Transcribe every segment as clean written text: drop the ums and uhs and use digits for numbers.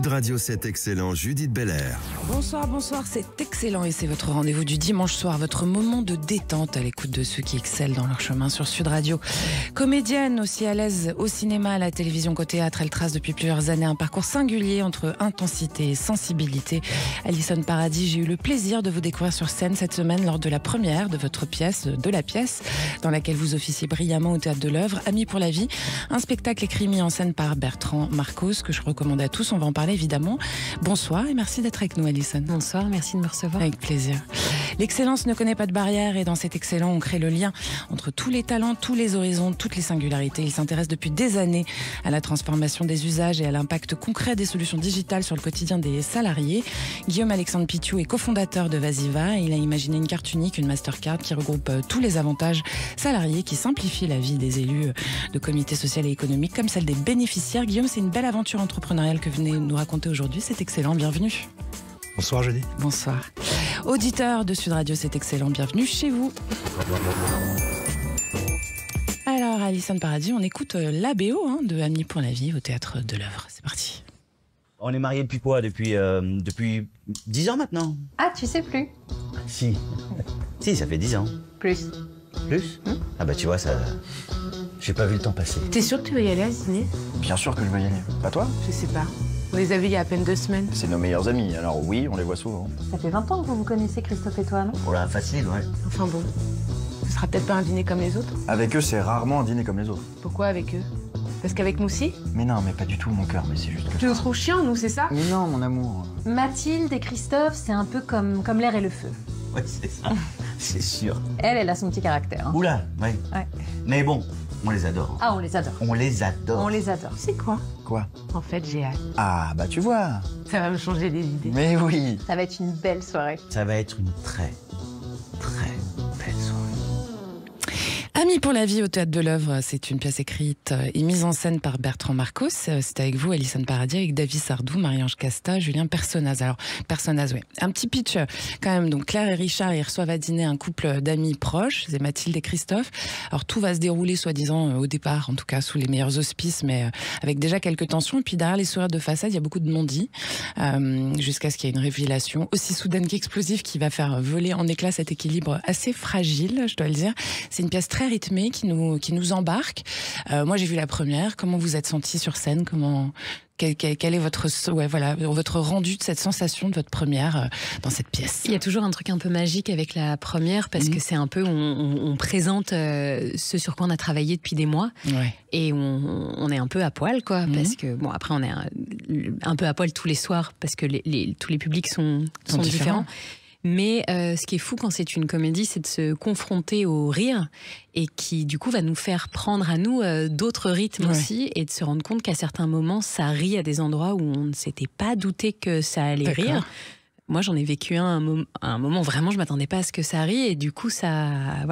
Sud Radio, c'est excellent, Judith Belair. Bonsoir, bonsoir, c'est excellent et c'est votre rendez-vous du dimanche soir, votre moment de détente à l'écoute de ceux qui excellent dans leur chemin sur Sud Radio. Comédienne, aussi à l'aise au cinéma, à la télévision qu'au théâtre, elle trace depuis plusieurs années un parcours singulier entre intensité et sensibilité. Alison Paradis, j'ai eu le plaisir de vous découvrir sur scène cette semaine lors de la première de votre pièce, de la pièce, dans laquelle vous officiez brillamment au Théâtre de l'Œuvre, Amis pour la vie, un spectacle écrit mis en scène par Bertrand Marcos, que je recommande à tous, on va en parler évidemment. Bonsoir et merci d'être avec nous, Alison. Bonsoir, merci de me recevoir. Avec plaisir. L'excellence ne connaît pas de barrière et dans cet excellent, on crée le lien entre tous les talents, tous les horizons, toutes les singularités. Il s'intéresse depuis des années à la transformation des usages et à l'impact concret des solutions digitales sur le quotidien des salariés. Guillaume-Alexandre Pitiou est cofondateur de Vasiva. Il a imaginé une carte unique, une Mastercard qui regroupe tous les avantages salariés, qui simplifie la vie des élus de comités social et économiques comme celle des bénéficiaires. Guillaume, c'est une belle aventure entrepreneuriale que vous venez nous raconter aujourd'hui. C'est excellent, bienvenue. Bonsoir Julie. Bonsoir. Auditeur de Sud Radio, c'est excellent, bienvenue chez vous. Alors, Alison Paradis, on écoute la BO de Amis pour la vie au Théâtre de l'Œuvre. C'est parti. On est mariés depuis quoi? Depuis 10 ans maintenant. Ah, tu sais plus? Si. Si, ça fait 10 ans. Plus. Plus? Ah bah tu vois, ça... J'ai pas vu le temps passer. T'es sûr que tu veux y aller à ce dîner? Bien sûr que je veux y aller. Pas toi? Je sais pas. On les a vus il y a à peine 2 semaines. C'est nos meilleurs amis, alors oui, on les voit souvent. Ça fait 20 ans que vous vous connaissez, Christophe et toi, non? Oh là, facile, ouais. Enfin bon. Ce sera peut-être pas un dîner comme les autres. Avec eux, c'est rarement un dîner comme les autres. Pourquoi avec eux? Parce qu'avec Moussi? Mais non, mais pas du tout mon cœur, mais c'est juste que... Tu nous trouves chiants, nous, c'est ça? Mais non, mon amour. Mathilde et Christophe, c'est un peu comme l'air et le feu. Ouais, c'est ça. C'est sûr. Elle a son petit caractère. Hein. Oula, ouais. Ouais. Mais bon, on les adore. Ah, on les adore. On les adore. On les adore. C'est quoi? Quoi? En fait, j'ai hâte. Ah, bah tu vois. Ça va me changer les idées. Mais oui. Ça va être une belle soirée. Ça va être une très belle soirée. Amis pour la vie au Théâtre de l'Œuvre, c'est une pièce écrite et mise en scène par Bertrand Marcos. C'est avec vous, Alison Paradis, avec David Sardou, Marie-Ange Casta, Julien Personnaz. Alors, Personnaz, oui. Un petit pitch quand même. Donc, Claire et Richard, ils reçoivent à dîner un couple d'amis proches, c'est Mathilde et Christophe. Alors, tout va se dérouler, soi-disant, au départ, en tout cas, sous les meilleurs auspices, mais avec déjà quelques tensions. Et puis, derrière les sourires de façade, il y a beaucoup de non-dits, jusqu'à ce qu'il y ait une révélation aussi soudaine qu'explosive qui va faire voler en éclats cet équilibre assez fragile, je dois le dire. C'est une pièce très rythmée qui nous embarque. Moi, j'ai vu la première. Comment vous êtes sentie sur scène? Quel est votre rendu de cette sensation de votre première dans cette pièce? Il y a toujours un truc un peu magique avec la première parce que c'est un peu on présente ce sur quoi on a travaillé depuis des mois et on est un peu à poil quoi parce que bon après on est un peu à poil tous les soirs parce que tous les publics sont différents. Mais ce qui est fou quand c'est une comédie, c'est de se confronter au rire et qui, du coup, va nous faire prendre à nous d'autres rythmes aussi et de se rendre compte qu'à certains moments, ça rit à des endroits où on ne s'était pas douté que ça allait rire. Moi, j'en ai vécu un moment, vraiment, je ne m'attendais pas à ce que ça rit et du coup, ça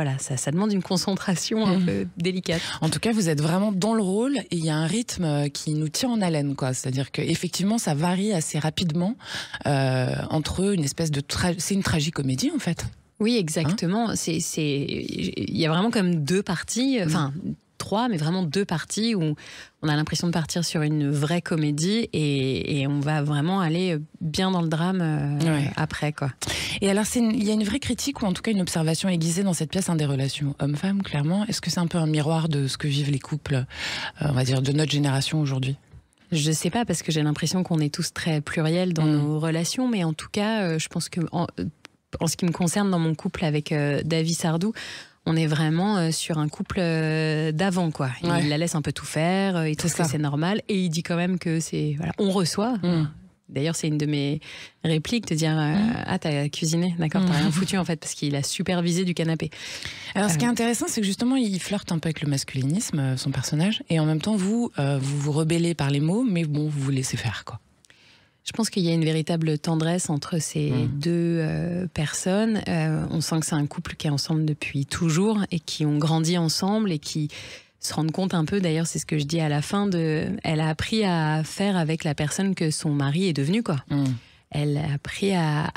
demande une concentration un peu délicate. En tout cas, vous êtes vraiment dans le rôle et il y a un rythme qui nous tient en haleine, quoi. C'est-à-dire qu'effectivement, ça varie assez rapidement entre une espèce de... C'est une tragicomédie, en fait. Oui, exactement. Il y a vraiment comme 2 parties, enfin... 3, mais vraiment 2 parties où on a l'impression de partir sur une vraie comédie et on va vraiment aller bien dans le drame après, quoi. Et alors, il y a une vraie critique ou en tout cas une observation aiguisée dans cette pièce des relations hommes-femmes, clairement. Est-ce que c'est un peu un miroir de ce que vivent les couples, on va dire, de notre génération aujourd'hui? Je sais pas, parce que j'ai l'impression qu'on est tous très pluriels dans nos relations, mais en tout cas, je pense que en ce qui me concerne dans mon couple avec David Sardou, on est vraiment sur un couple d'avant, quoi. Il la laisse un peu tout faire, il trouve que c'est normal, et il dit quand même que c'est... Voilà, on reçoit. D'ailleurs, c'est une de mes répliques, de dire ah, t'as cuisiné, d'accord, t'as rien foutu, en fait, parce qu'il a supervisé du canapé. Alors, ce qui est intéressant, c'est que justement, il flirte un peu avec le masculinisme, son personnage, et en même temps, vous vous rebellez par les mots, mais bon, vous vous laissez faire, quoi. Je pense qu'il y a une véritable tendresse entre ces 2 personnes. On sent que c'est un couple qui est ensemble depuis toujours et qui ont grandi ensemble et qui se rendent compte un peu, d'ailleurs c'est ce que je dis à la fin, elle a appris à faire avec la personne que son mari est devenu, quoi. Elle a appris à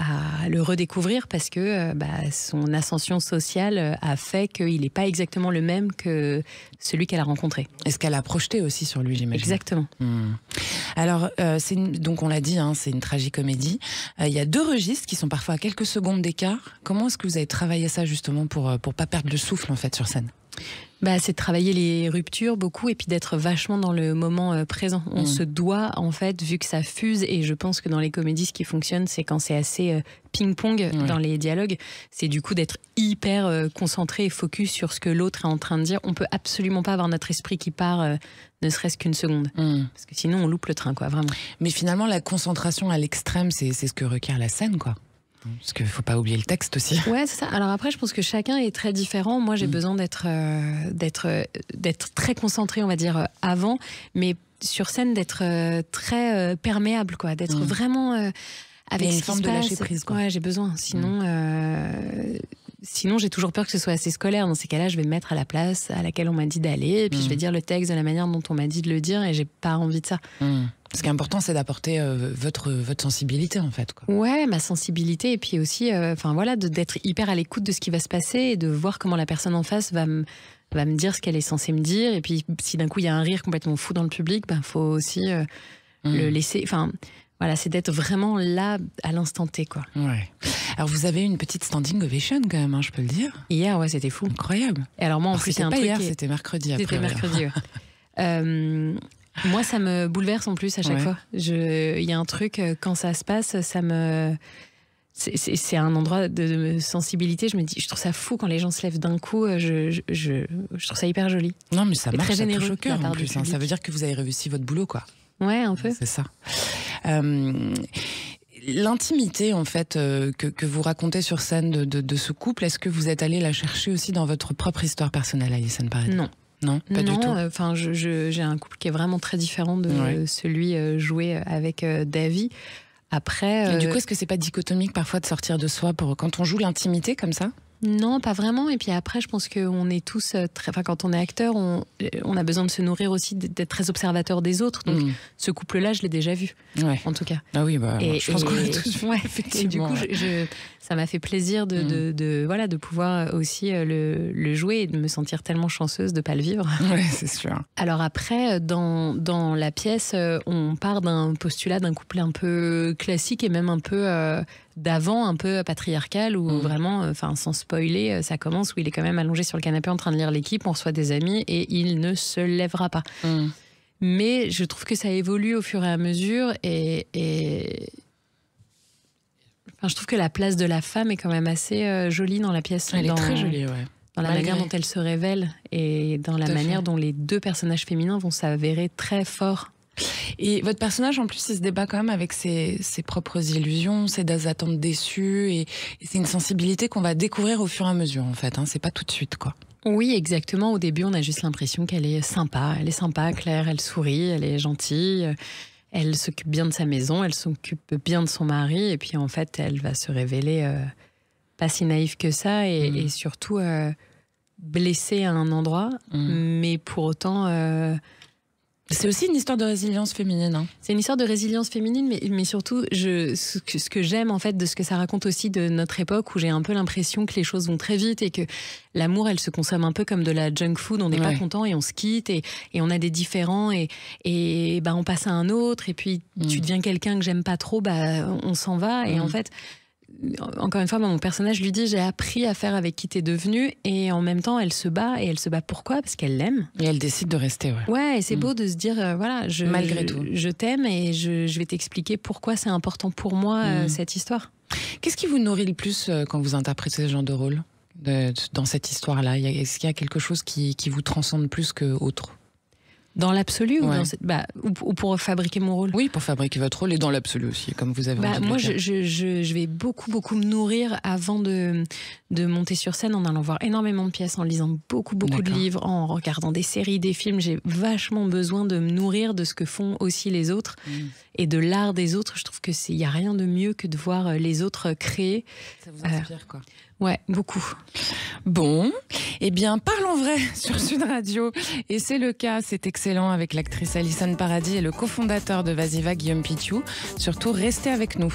le redécouvrir parce que son ascension sociale a fait qu'il n'est pas exactement le même que celui qu'elle a rencontré. Et ce qu'elle a projeté aussi sur lui, j'imagine. Exactement. Alors, donc on l'a dit, c'est une tragicomédie. Il y a 2 registres qui sont parfois à quelques secondes d'écart. Comment est-ce que vous avez travaillé ça justement pour pas perdre le souffle en fait sur scène ? C'est de travailler les ruptures beaucoup et puis d'être vachement dans le moment présent. On se doit, en fait, vu que ça fuse, et je pense que dans les comédies, ce qui fonctionne, c'est quand c'est assez ping-pong dans les dialogues, c'est du coup d'être hyper concentré et focus sur ce que l'autre est en train de dire. On peut absolument pas avoir notre esprit qui part ne serait-ce qu'une seconde. Parce que sinon, on loupe le train, quoi, vraiment. Mais finalement, la concentration à l'extrême, c'est ce que requiert la scène, quoi. Parce qu'il ne faut pas oublier le texte aussi. Ouais, c'est ça. Alors après, je pense que chacun est très différent. Moi, j'ai besoin d'être très concentré, on va dire, avant, mais sur scène, d'être très perméable, quoi. D'être vraiment avec une ce qui forme se de passe. lâcher prise, quoi. Ouais, j'ai besoin. Sinon, j'ai toujours peur que ce soit assez scolaire. Dans ces cas-là, je vais me mettre à la place à laquelle on m'a dit d'aller, et puis je vais dire le texte de la manière dont on m'a dit de le dire, et j'ai pas envie de ça. Ce qui est important, c'est d'apporter votre sensibilité, en fait, quoi. Ouais, ma sensibilité, et puis aussi, d'être hyper à l'écoute de ce qui va se passer et de voir comment la personne en face va me dire ce qu'elle est censée me dire. Et puis, si d'un coup il y a un rire complètement fou dans le public, faut aussi le laisser. Enfin, voilà, c'est d'être vraiment là à l'instant T, quoi. Ouais. Alors, vous avez une petite standing ovation quand même, je peux le dire. Hier, ouais, c'était fou. Incroyable. Et alors moi, en plus, c'est un pas truc. Hier, c'était mercredi. C'était mercredi. Ouais. Moi, ça me bouleverse en plus à chaque fois. Il y a un truc, quand ça se passe, c'est un endroit de sensibilité. Je me dis, je trouve ça fou quand les gens se lèvent d'un coup. Je trouve ça hyper joli. Non, mais ça marche, très généreux, ça touche au cœur de la en part du plus. Ça public. veut dire que vous avez réussi votre boulot, quoi. Ouais, un peu. C'est ça. L'intimité, en fait, que vous racontez sur scène de ce couple, est-ce que vous êtes allé la chercher aussi dans votre propre histoire personnelle, Alison Paradis ? Non, pas du tout. Enfin, j'ai un couple qui est vraiment très différent de celui joué avec Davy. Après, Et du coup, est-ce que c'est pas dichotomique parfois de sortir de soi quand on joue l'intimité comme ça ? Non, pas vraiment. Et puis après, je pense qu'on est tous quand on est acteur, on a besoin de se nourrir aussi, d'être très observateur des autres. Donc, ce couple-là, je l'ai déjà vu, en tout cas. Ah oui, je pense qu'on l'a tous vu, effectivement. Et du coup, ça m'a fait plaisir de pouvoir aussi le jouer et de me sentir tellement chanceuse de pas le vivre. Ouais, c'est sûr. Alors après, dans la pièce, on part d'un postulat d'un couple un peu classique et même un peu d'avant, un peu patriarcal, où vraiment, sans spoiler, ça commence où il est quand même allongé sur le canapé en train de lire L'équipe, on reçoit des amis et il ne se lèvera pas. Mais je trouve que ça évolue au fur et à mesure et je trouve que la place de la femme est quand même assez jolie dans la pièce. Elle est très jolie, ouais. Dans la manière dont elle se révèle et dans la manière dont les 2 personnages féminins vont s'avérer très forts. Et votre personnage, en plus, il se débat quand même avec ses propres illusions, ses attentes déçues, et c'est une sensibilité qu'on va découvrir au fur et à mesure, en fait. C'est pas tout de suite, quoi. Oui, exactement. Au début, on a juste l'impression qu'elle est sympa. Elle est sympa, Claire, elle sourit, elle est gentille, elle s'occupe bien de sa maison, elle s'occupe bien de son mari, et puis en fait, elle va se révéler pas si naïve que ça, et surtout blessée à un endroit, mais pour autant... C'est aussi une histoire de résilience féminine. C'est une histoire de résilience féminine, mais surtout, ce que j'aime en fait de ce que ça raconte aussi de notre époque, où j'ai un peu l'impression que les choses vont très vite et que l'amour, elle se consomme un peu comme de la junk food. On n'est pas content et on se quitte et on a des différends et on passe à un autre, et puis tu deviens quelqu'un que j'aime pas trop, on s'en va. Et en fait, encore une fois, mon personnage lui dit, j'ai appris à faire avec qui t'es devenu, et en même temps elle se bat, et elle se bat pourquoi ? Parce qu'elle l'aime, et elle décide de rester. Ouais, et c'est beau de se dire malgré tout, je t'aime, et je vais t'expliquer pourquoi c'est important pour moi cette histoire. Qu'est-ce qui vous nourrit le plus quand vous interprétez ce genre de rôle dans cette histoire-là ? Est-ce qu'il y a quelque chose qui vous transcende plus qu'autre ? Dans l'absolu ou pour fabriquer mon rôle ? Oui, pour fabriquer votre rôle, et dans l'absolu aussi, comme vous avez dit. Moi, je vais beaucoup me nourrir avant de monter sur scène, en allant voir énormément de pièces, en lisant beaucoup de livres, en regardant des séries, des films. J'ai vachement besoin de me nourrir de ce que font aussi les autres et de l'art des autres. Je trouve que il y a rien de mieux que de voir les autres créer. Ça vous inspire, quoi. Ouais, beaucoup. Bon, eh bien, parlons vrai sur Sud Radio. Et c'est le cas, c'est excellent, avec l'actrice Alison Paradis et le cofondateur de Vasiva, Guillaume Pitiou. Surtout, restez avec nous.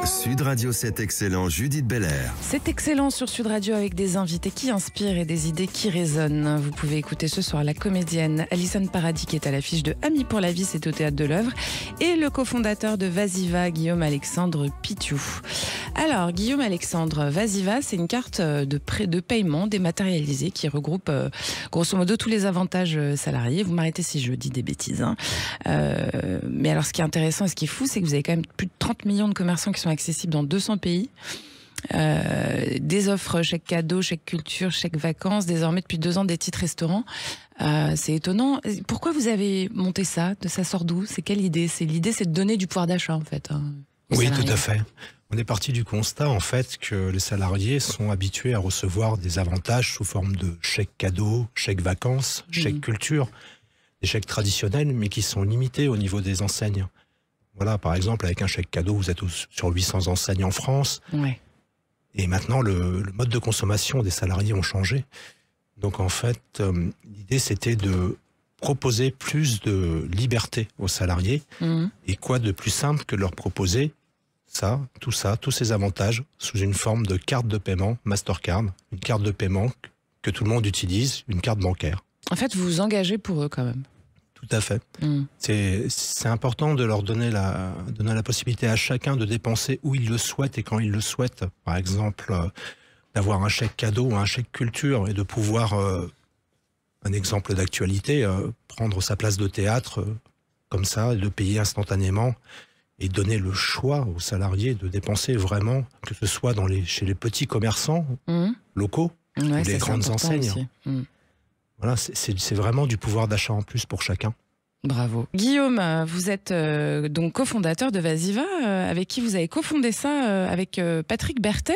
Sud Radio, c'est excellent, Judith Belair. C'est excellent sur Sud Radio avec des invités qui inspirent et des idées qui résonnent. Vous pouvez écouter ce soir la comédienne Alison Paradis qui est à l'affiche de Amis pour la vie, c'est au Théâtre de l'Œuvre, et le cofondateur de Vasiva, Guillaume-Alexandre Pitiou. Alors, Guillaume-Alexandre, Vasiva, c'est une carte de paiement dématérialisée qui regroupe grosso modo tous les avantages salariés. Vous m'arrêtez si je dis des bêtises, hein. Mais alors, ce qui est intéressant et ce qui est fou, c'est que vous avez quand même plus de 30 millions de commerçants qui sont accessibles dans 200 pays. Des offres, chèque cadeau, chèque culture, chèque vacances, désormais depuis 2 ans des titres restaurants. C'est étonnant. Pourquoi vous avez monté ça? Ça sort d'où? C'est quelle idée? L'idée, c'est de donner du pouvoir d'achat, en fait. Oui, tout à fait. On est parti du constat, en fait, que les salariés sont habitués à recevoir des avantages sous forme de chèque cadeau, chèque vacances, chèque culture, des chèques traditionnels, mais qui sont limités au niveau des enseignes. Voilà, par exemple, avec un chèque cadeau, vous êtes sur 800 enseignes en France. Ouais. Et maintenant, le mode de consommation des salariés ont changé. Donc, en fait, l'idée, c'était de proposer plus de liberté aux salariés. Et quoi de plus simple que de leur proposer tous ces avantages sous une forme de carte de paiement, Mastercard, une carte de paiement que tout le monde utilise, une carte bancaire. En fait, vous vous engagez pour eux quand même. Tout à fait. C'est important de leur donner la possibilité à chacun de dépenser où il le souhaite et quand il le souhaite. Par exemple, d'avoir un chèque cadeau ou un chèque culture et de pouvoir, un exemple d'actualité, prendre sa place de théâtre comme ça, et de payer instantanément et donner le choix aux salariés de dépenser vraiment, que ce soit chez les petits commerçants locaux ou les grandes enseignes. Voilà, c'est vraiment du pouvoir d'achat en plus pour chacun. Bravo. Guillaume, vous êtes donc cofondateur de Vasiva, avec qui vous avez cofondé ça avec Patrick Berthet.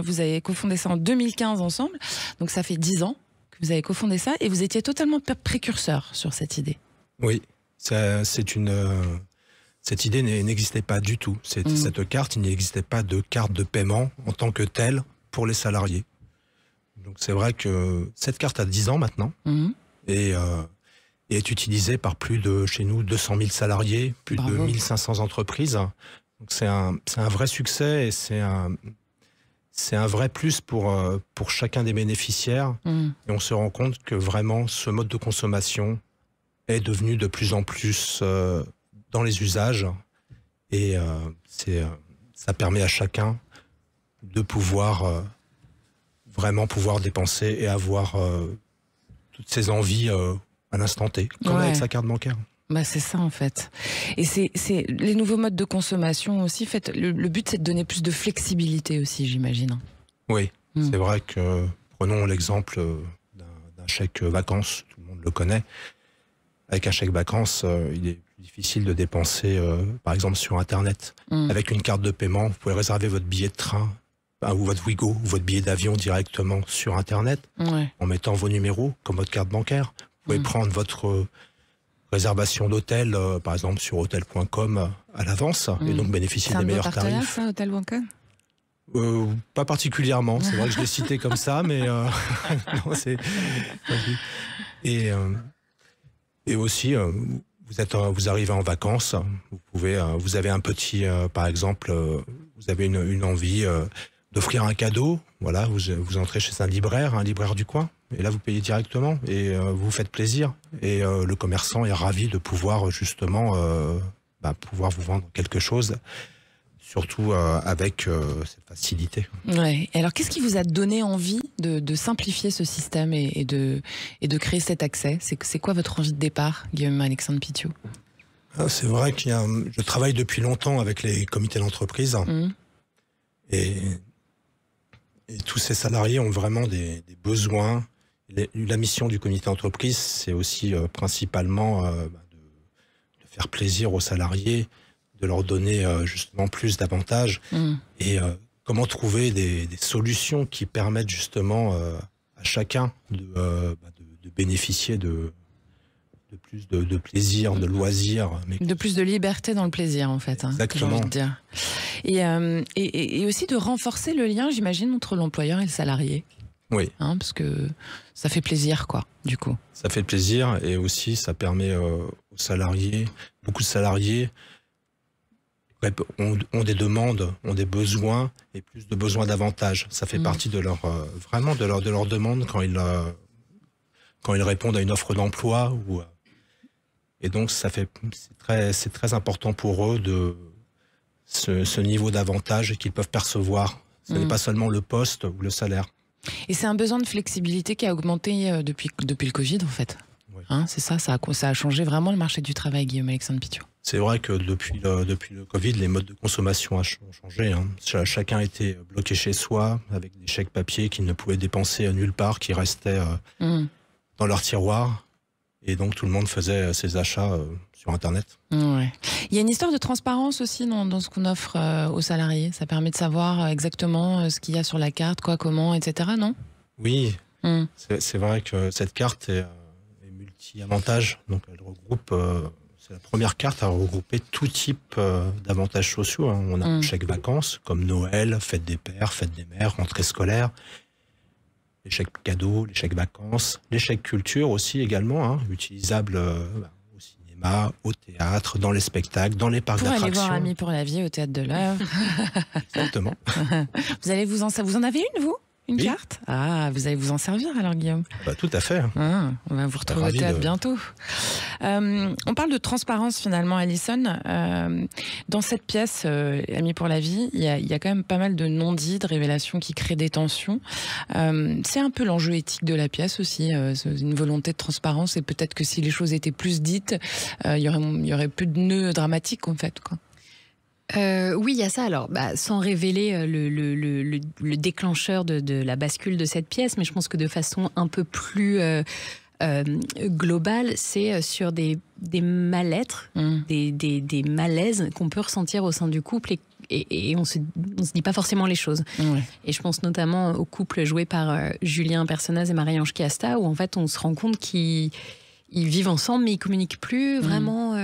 Vous avez cofondé ça en 2015 ensemble. Donc ça fait 10 ans que vous avez cofondé ça et vous étiez totalement précurseur sur cette idée. Oui, cette idée n'existait pas du tout. Cette carte, il n'existait pas de carte de paiement en tant que telle pour les salariés. Donc c'est vrai que cette carte a 10 ans maintenant et est utilisée par chez nous, 200 000 salariés, plus de 1500 entreprises. Donc c'est un vrai succès et c'est un vrai plus pour chacun des bénéficiaires. Et on se rend compte que vraiment ce mode de consommation est devenu de plus en plus dans les usages et ça permet à chacun de vraiment pouvoir dépenser et avoir toutes ses envies à l'instant T, comme avec sa carte bancaire. Bah c'est ça en fait. Et c'est les nouveaux modes de consommation aussi. Le but c'est de donner plus de flexibilité aussi, j'imagine. Oui, c'est vrai que prenons l'exemple d'un chèque vacances, tout le monde le connaît. Avec un chèque vacances, il est plus difficile de dépenser, par exemple sur Internet. Avec une carte de paiement, vous pouvez réserver votre billet de train ou votre Ouigo ou votre billet d'avion directement sur Internet en mettant vos numéros comme votre carte bancaire. Vous pouvez prendre votre réservation d'hôtel, par exemple sur hotel.com à l'avance et donc bénéficier des meilleurs tarifs. C'est un beau partenariat, ça, hotel.com ? Pas particulièrement. C'est vrai que je l'ai cité comme ça, mais non, c'est... Et aussi, vous arrivez en vacances, vous avez un petit, par exemple, vous avez une envie d'offrir un cadeau. Voilà, vous entrez chez un libraire du coin, et là vous payez directement et vous vous faites plaisir. Et le commerçant est ravi de pouvoir justement pouvoir vous vendre quelque chose. Surtout avec cette facilité. Ouais. Et alors, qu'est-ce qui vous a donné envie de simplifier ce système et de créer cet accès? C'est quoi votre envie de départ, Guillaume-Alexandre Pitiou? C'est vrai que je travaille depuis longtemps avec les comités d'entreprise. Et tous ces salariés ont vraiment des besoins. La mission du comité d'entreprise, c'est aussi principalement de faire plaisir aux salariés, de leur donner justement plus d'avantages et comment trouver des solutions qui permettent justement à chacun de bénéficier de plus de plaisir, de loisirs. De plus de liberté dans le plaisir, en fait. Exactement. J'ai envie de dire. Et aussi de renforcer le lien, j'imagine, entre l'employeur et le salarié. Oui. Parce que ça fait plaisir, quoi, du coup. Ça fait plaisir et aussi ça permet aux salariés, beaucoup de salariés, ont des demandes, ont des besoins et plus de besoins davantage. Ça fait partie de leur vraiment de leur demande quand ils répondent à une offre d'emploi et donc c'est très important pour eux de ce niveau d'avantage qu'ils peuvent percevoir. Ce n'est pas seulement le poste ou le salaire. Et c'est un besoin de flexibilité qui a augmenté depuis le Covid, en fait. Oui. Hein, c'est ça a changé vraiment le marché du travail, Guillaume-Alexandre Pitiot. C'est vrai que depuis le Covid, les modes de consommation ont changé. Hein. Chacun était bloqué chez soi, avec des chèques papier qu'ils ne pouvaient dépenser nulle part, qui restaient dans leur tiroir. Et donc tout le monde faisait ses achats sur Internet. Ouais. Il y a une histoire de transparence aussi dans ce qu'on offre aux salariés. Ça permet de savoir exactement ce qu'il y a sur la carte, quoi, comment, etc., non ? Oui, c'est vrai que cette carte est multi-avantages. Donc elle regroupe... c'est la première carte à regrouper tout type d'avantages sociaux. Hein. On a un chèque vacances, comme Noël, fête des pères, fête des mères, rentrée scolaire. Les chèques cadeaux, les chèques vacances, les chèques culture aussi également, hein, utilisables au cinéma, au théâtre, dans les spectacles, dans les parcs d'attractions. Pour aller voir Amis pour la vie au Théâtre de l'Œuvre. Exactement. Vous en avez une, vous ? Une oui. carte ? Ah, vous allez vous en servir alors, Guillaume ? Tout à fait. On va vous retrouver au théâtre bientôt. On parle de transparence finalement, Alison. Dans cette pièce, Amis pour la vie, il y a quand même pas mal de non-dits, de révélations qui créent des tensions. C'est un peu l'enjeu éthique de la pièce aussi, une volonté de transparence. Et peut-être que si les choses étaient plus dites, il y aurait plus de nœuds dramatiques en fait, quoi. Oui, il y a ça. Alors, sans révéler le déclencheur de la bascule de cette pièce, mais je pense que de façon un peu plus globale, c'est sur des mal-être, des malaises qu'on peut ressentir au sein du couple et on se dit pas forcément les choses. Ouais. Et je pense notamment au couple joué par Julien Personnaz et Marie-Ange Casta, où en fait on se rend compte qu'ils vivent ensemble, mais ils communiquent plus vraiment.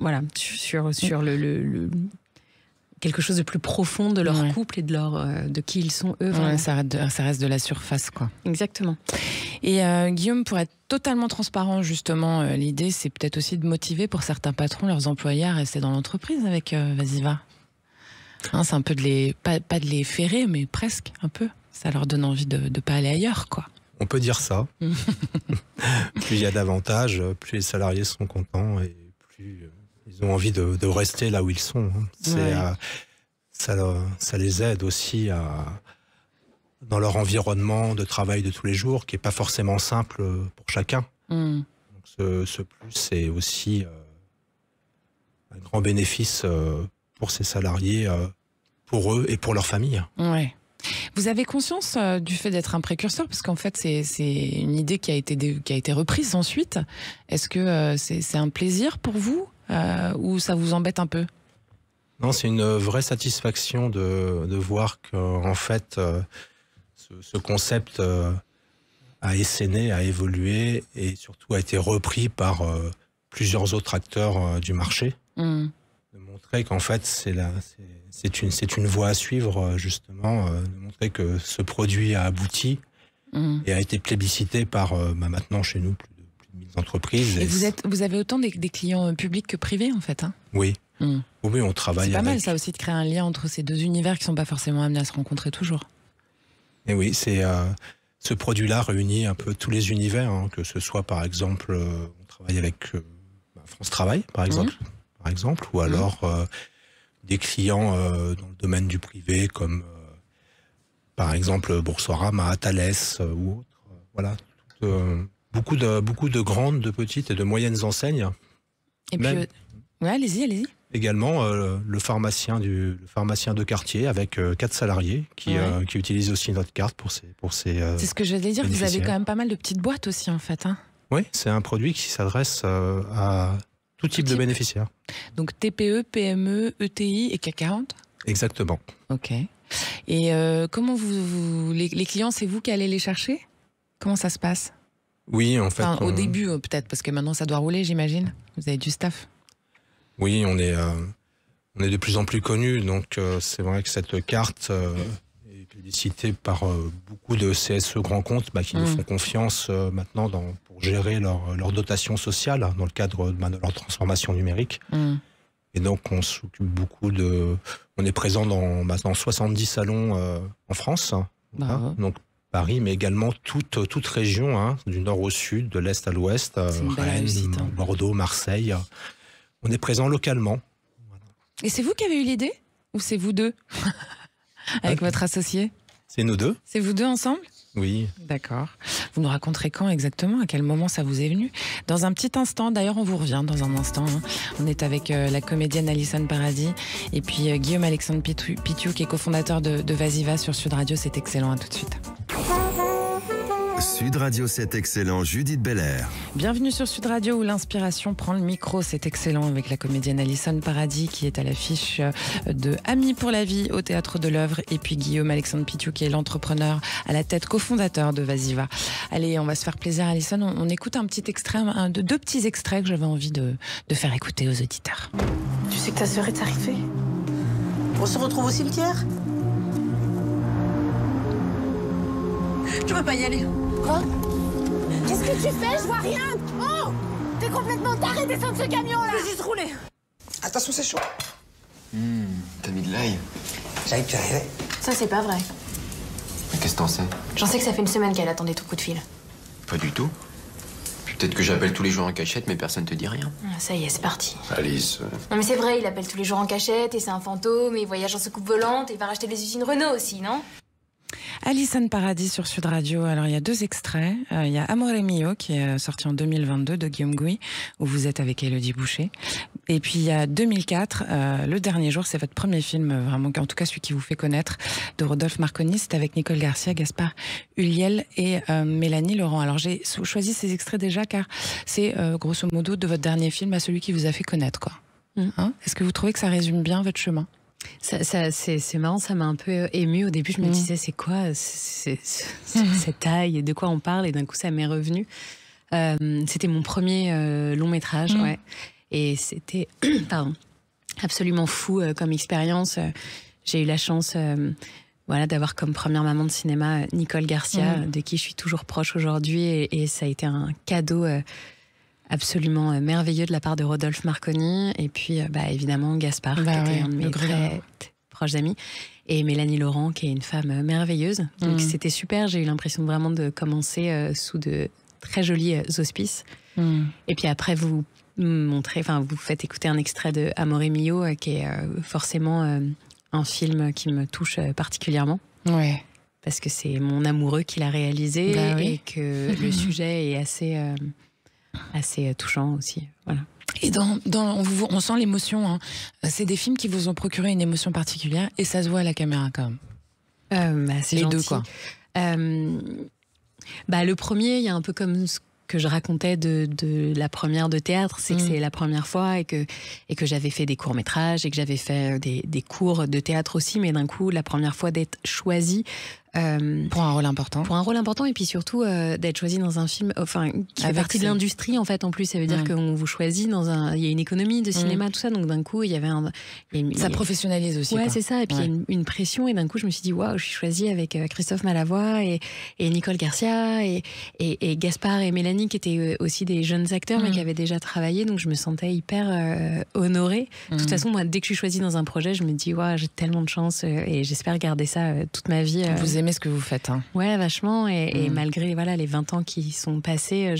Voilà, sur quelque chose de plus profond de leur couple et de qui ils sont eux. Ouais, ça reste de la surface, quoi. Exactement. Et Guillaume, pour être totalement transparent, justement, l'idée, c'est peut-être aussi de motiver pour certains patrons leurs employés à rester dans l'entreprise avec Vas-y va. Hein, c'est un peu pas de les ferrer, mais presque un peu. Ça leur donne envie de pas aller ailleurs, quoi. On peut dire ça. Plus il y a d'avantages, plus les salariés sont contents et plus ils ont envie de rester là où ils sont. Ça les aide aussi dans leur environnement de travail de tous les jours, qui n'est pas forcément simple pour chacun. Donc ce plus, c'est aussi un grand bénéfice pour ces salariés, pour eux et pour leur famille. Ouais. Vous avez conscience du fait d'être un précurseur, parce qu'en fait c'est une idée qui a été reprise ensuite. Est-ce que c'est un plaisir pour vous ou ça vous embête un peu ? Non, c'est une vraie satisfaction de voir qu'en fait ce concept a essaimé, a évolué et surtout a été repris par plusieurs autres acteurs du marché. De montrer qu'en fait c'est une voie à suivre, justement, de montrer que ce produit a abouti et a été plébiscité par maintenant chez nous plus de 1000 entreprises. Et vous avez autant des clients publics que privés, en fait, hein ? Oui. Oui, on travaille. C'est pas mal ça aussi de créer un lien entre ces deux univers qui sont pas forcément amenés à se rencontrer toujours. Et oui, c'est ce produit-là réunit un peu tous les univers, hein, que ce soit par exemple, on travaille avec France Travail, par exemple, ou alors des clients dans le domaine du privé comme par exemple Boursorama, Thales ou autres. Voilà, beaucoup de grandes, de petites et de moyennes enseignes. Et puis, allez-y. Également le pharmacien de quartier avec 4 salariés qui utilisent aussi notre carte pour ses c'est ce que je vais dire, vous avez quand même pas mal de petites boîtes aussi en fait. Hein. Oui, c'est un produit qui s'adresse à tout type de bénéficiaires. Donc TPE, PME, ETI et CAC 40 ? Exactement. Ok. Et comment les clients, c'est vous qui allez les chercher ? Comment ça se passe ? Oui, en fait. Au début peut-être, parce que maintenant ça doit rouler, j'imagine. Vous avez du staff. Oui, on est de plus en plus connus, donc c'est vrai que cette carte est plébiscitée par beaucoup de CSE grands comptes qui nous font confiance maintenant pour gérer leur dotation sociale dans le cadre de leur transformation numérique. Et donc, on s'occupe beaucoup de... On est présent dans maintenant 70 salons en France. Hein, donc, Paris, mais également toute région, hein, du nord au sud, de l'est à l'ouest, Rennes, Bordeaux, Marseille. On est présent localement. Voilà. Et c'est vous qui avez eu l'idée? Ou c'est vous deux? Avec votre associé? C'est nous deux. C'est vous deux ensemble? Oui. D'accord. Vous nous raconterez quand exactement, à quel moment ça vous est venu? Dans un petit instant, d'ailleurs on vous revient dans un instant. Hein. On est avec la comédienne Alison Paradis et puis Guillaume Alexandre Pitiou qui est cofondateur de Vasiva sur Sud Radio. C'est excellent, à tout de suite. Sud Radio, c'est excellent, Judith Belair. Bienvenue sur Sud Radio où l'inspiration prend le micro, c'est excellent, avec la comédienne Alison Paradis qui est à l'affiche de Amis pour la vie au Théâtre de l'Œuvre et puis Guillaume Alexandre Pitiou qui est l'entrepreneur à la tête, cofondateur de Vasiva. Allez, on va se faire plaisir, Alison, on écoute un petit extrait, deux petits extraits que j'avais envie de faire écouter aux auditeurs. Tu sais que ta sœur est arrivée? On se retrouve au cimetière? Tu veux pas y aller? Quoi? Qu'est-ce que tu fais? Je vois rien! Oh! T'es complètement taré, descends de ce camion là! Je vais juste rouler! Attention, c'est chaud! T'as mis de l'ail? J'avais pu arriver. Ça, c'est pas vrai. Mais qu'est-ce que t'en sais? J'en sais que ça fait une semaine qu'elle attendait ton coup de fil. Pas du tout. Puis peut-être que j'appelle tous les jours en cachette, mais personne te dit rien. Ça y est, c'est parti. Alice. Non mais c'est vrai, il appelle tous les jours en cachette et c'est un fantôme et il voyage en soucoupe volante et il va racheter les usines Renault aussi, non? Alison Paradis sur Sud Radio. Alors il y a deux extraits. Il y a Amore Mio qui est sorti en 2022 de Guillaume Gouy où vous êtes avec Élodie Boucher. Et puis il y a 2004, Le Dernier Jour, c'est votre premier film vraiment, en tout cas celui qui vous fait connaître, de Rodolphe Marconi. C'est avec Nicole Garcia, Gaspard Ulliel et Mélanie Laurent. Alors j'ai choisi ces extraits déjà car c'est grosso modo de votre dernier film à celui qui vous a fait connaître, quoi. Hein? Est-ce que vous trouvez que ça résume bien votre chemin? C'est marrant, ça m'a un peu émue. Au début, je me disais, c'est quoi cette taille? De quoi on parle? Et d'un coup, ça m'est revenu. C'était mon premier long métrage, ouais. Et c'était absolument fou comme expérience. J'ai eu la chance d'avoir comme première maman de cinéma Nicole Garcia, de qui je suis toujours proche aujourd'hui. Et ça a été un cadeau absolument merveilleux de la part de Rodolphe Marconi et puis évidemment Gaspard qui était un de mes très proches amis et Mélanie Laurent qui est une femme merveilleuse, donc c'était super. J'ai eu l'impression vraiment de commencer sous de très jolis auspices et puis après vous faites écouter un extrait de Amore Mio qui est forcément un film qui me touche particulièrement. Ouais. Parce que c'est mon amoureux qui l'a réalisé et que le sujet est assez touchant aussi, voilà. Et on sent l'émotion, hein. C'est des films qui vous ont procuré une émotion particulière et ça se voit à la caméra quand même. C'est les gentil. deux, quoi. Le premier, il y a un peu comme ce que je racontais de la première de théâtre, c'est que c'est la première fois et que j'avais fait des courts-métrages et que j'avais fait des cours de théâtre aussi, mais d'un coup, la première fois d'être choisie pour un rôle important. Pour un rôle important et puis surtout d'être choisi dans un film qui fait partie de l'industrie en fait. En plus, ça veut dire qu'on vous choisit il y a une économie de cinéma, tout ça. Donc d'un coup, il y avait ça professionnalise aussi. Ouais, c'est ça. Et puis il y a une pression et d'un coup, je me suis dit waouh, je suis choisie avec Christophe Malavoie et Nicole Garcia et Gaspard et Mélanie qui étaient aussi des jeunes acteurs mais qui avaient déjà travaillé. Donc je me sentais hyper honorée. De toute façon, moi, dès que je suis choisie dans un projet, je me dis waouh, j'ai tellement de chance et j'espère garder ça toute ma vie. Vous aimez ce que vous faites, hein. Ouais, vachement. Et malgré les 20 ans qui sont passés,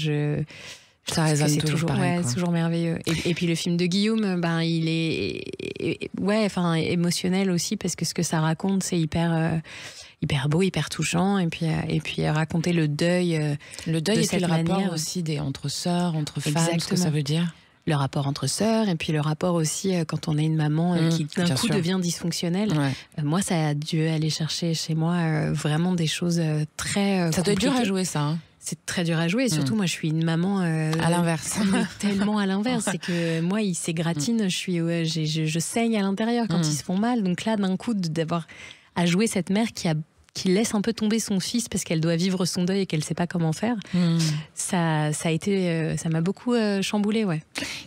ça résonne toujours pareil, c'est toujours merveilleux. Et puis le film de Guillaume, il est émotionnel aussi parce que ce que ça raconte, c'est hyper beau, hyper touchant. Et puis raconter le deuil et puis le rapport aussi entre sœurs, entre femmes, ce que ça veut dire. Le rapport entre sœurs et puis le rapport aussi quand on est une maman qui d'un coup devient dysfonctionnelle. Moi, ça a dû aller chercher chez moi vraiment des choses très ça doit être dur à jouer, ça, hein. C'est très dur à jouer et surtout moi je suis une maman à l'inverse. Tellement à l'inverse, c'est que moi ils s'égratine, je saigne à l'intérieur quand ils se font mal. Donc là d'un coup d'avoir à jouer cette mère qui laisse un peu tomber son fils parce qu'elle doit vivre son deuil et qu'elle sait pas comment faire. Ça m'a beaucoup chamboulé, ouais.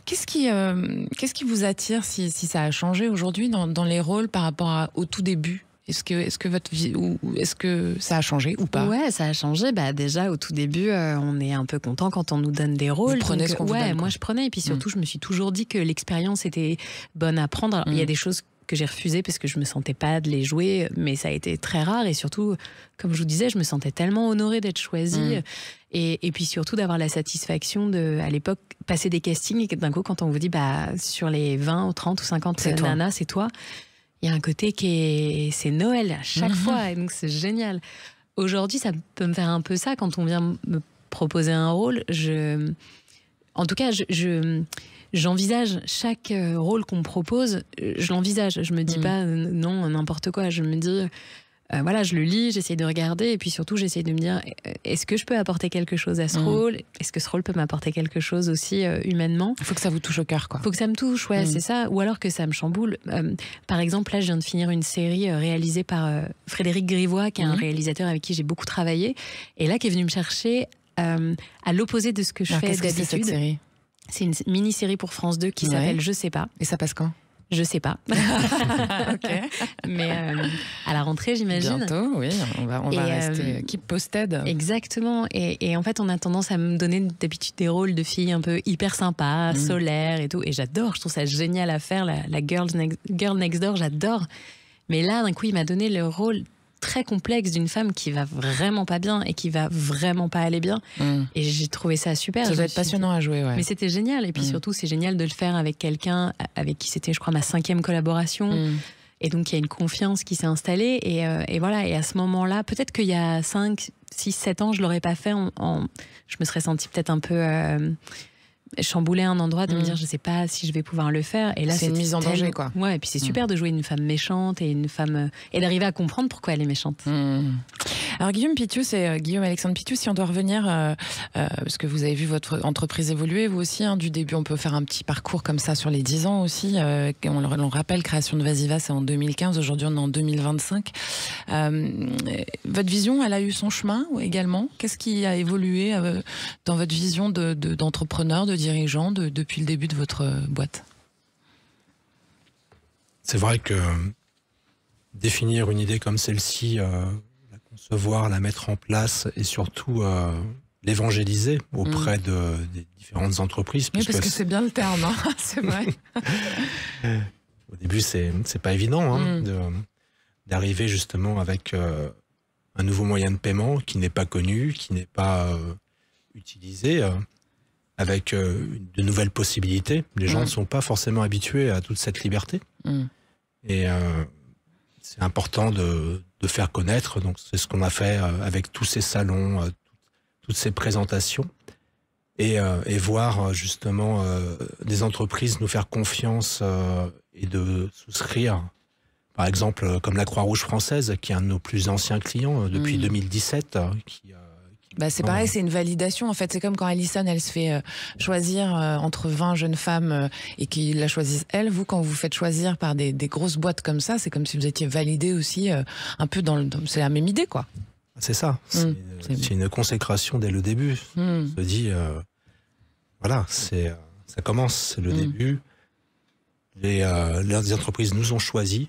Qu'est-ce qui vous attire si ça a changé aujourd'hui dans les rôles par rapport au tout début? Est-ce que votre vie, ou est-ce que ça a changé ou pas? Ouais, ça a changé. Déjà au tout début, on est un peu content quand on nous donne des rôles. Vous prenez ce qu'on vous donne, moi je prenais. Et puis surtout, je me suis toujours dit que l'expérience était bonne à prendre. Alors, il y a des choses que j'ai refusées parce que je me sentais pas de les jouer, mais ça a été très rare. Et surtout, comme je vous disais, je me sentais tellement honorée d'être choisie. Et puis surtout d'avoir la satisfaction de, à l'époque, passer des castings et d'un coup, quand on vous dit sur les 20 ou 30 ou 50 nanas, c'est toi, il y a un côté c'est Noël à chaque fois, et donc c'est génial. Aujourd'hui, ça peut me faire un peu ça quand on vient me proposer un rôle. En tout cas, j'envisage chaque rôle qu'on me propose, je l'envisage. Je me dis pas non, n'importe quoi. Je me dis, voilà, je le lis, j'essaye de regarder, et puis surtout, j'essaye de me dire, est-ce que je peux apporter quelque chose à ce rôle? Est-ce que ce rôle peut m'apporter quelque chose aussi humainement? Il faut que ça vous touche au cœur, quoi. Il faut que ça me touche, ouais, c'est ça. Ou alors que ça me chamboule. Par exemple, là, je viens de finir une série réalisée par Frédéric Grivois, qui est un réalisateur avec qui j'ai beaucoup travaillé, et là, qui est venu me chercher à l'opposé de ce que je fais d'habitude. C'est une mini-série pour France 2 qui s'appelle Je sais pas. Et ça passe quand? Je sais pas. Ok. Mais à la rentrée, j'imagine. Bientôt, oui. On va rester keep posted. Exactement. Et en fait, on a tendance à me donner d'habitude des rôles de filles un peu hyper sympas, solaires et tout. Et j'adore. Je trouve ça génial à faire. La Girl Next Door, j'adore. Mais là, d'un coup, il m'a donné le rôle très complexe d'une femme qui va vraiment pas bien et qui va vraiment pas aller bien. Et j'ai trouvé ça super. Ça doit être passionnant à jouer, ouais. Mais c'était génial. Et puis surtout, c'est génial de le faire avec quelqu'un avec qui c'était, je crois, ma 5e collaboration. Et donc, il y a une confiance qui s'est installée. Et voilà. Et à ce moment-là, peut-être qu'il y a 5, 6, 7 ans, je l'aurais pas fait. Je me serais sentie peut-être un peu chamboulée à un endroit, de me dire, je sais pas si je vais pouvoir le faire. Et là, c'est une mise en danger, quoi. Ouais, et puis c'est super de jouer une femme méchante et une femme et d'arriver à comprendre pourquoi elle est méchante. Alors Guillaume Alexandre Pithiou, si on doit revenir, parce que vous avez vu votre entreprise évoluer, vous aussi, du début, on peut faire un petit parcours comme ça sur les 10 ans aussi. On rappelle, création de Vas-y Va, c'est en 2015, aujourd'hui on est en 2025. Votre vision, elle a eu son chemin également. Qu'est-ce qui a évolué dans votre vision d'entrepreneur, de dirigeant depuis le début de votre boîte? C'est vrai que définir une idée comme celle-ci, la concevoir, la mettre en place et surtout l'évangéliser auprès des différentes entreprises. Oui, parce que c'est bien le terme, c'est vrai. Au début, c'est pas évident d'arriver justement avec un nouveau moyen de paiement qui n'est pas connu, qui n'est pas utilisé. Avec de nouvelles possibilités. Les gens ne sont pas forcément habitués à toute cette liberté. Et c'est important de faire connaître. Donc c'est ce qu'on a fait avec tous ces salons, toutes ces présentations. Et voir justement des entreprises nous faire confiance et de souscrire. Par exemple, comme la Croix-Rouge française, qui est un de nos plus anciens clients depuis 2017, c'est pareil, c'est une validation. En fait, c'est comme quand Alison, elle se fait choisir entre 20 jeunes femmes et qu'ils la choisissent elle. Vous, quand vous faites choisir par des grosses boîtes comme ça, c'est comme si vous étiez validé aussi un peu c'est la même idée, quoi. C'est ça. C'est une consécration dès le début. On se dit, voilà, ça commence, c'est le début. Les entreprises nous ont choisis,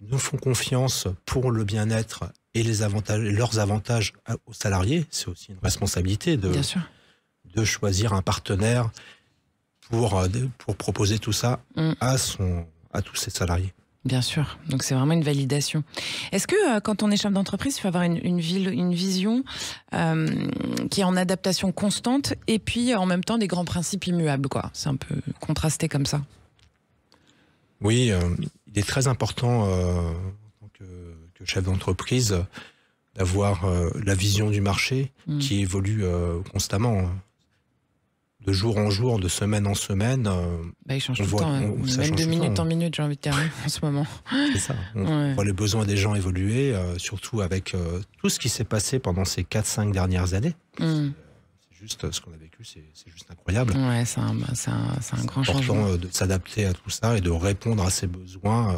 nous font confiance pour le bien-être et leurs avantages aux salariés. C'est aussi une responsabilité de choisir un partenaire pour proposer tout ça à tous ses salariés. Bien sûr, donc c'est vraiment une validation. Est-ce que quand on est chef d'entreprise, il faut avoir une vision qui est en adaptation constante et puis en même temps des grands principes immuables, quoi? C'est un peu contrasté comme ça. Oui, il est très important en tant que chef d'entreprise d'avoir la vision du marché qui évolue constamment. De jour en jour, de semaine en semaine. Il change tout le temps, même de minute en minute, j'ai envie de dire, en ce moment. C'est ça. On voit les besoins des gens évoluer, surtout avec tout ce qui s'est passé pendant ces 4-5 dernières années. C'est juste ce qu'on a vécu, c'est juste incroyable. Ouais, c'est un grand changement. C'est important de s'adapter à tout ça et de répondre à ces besoins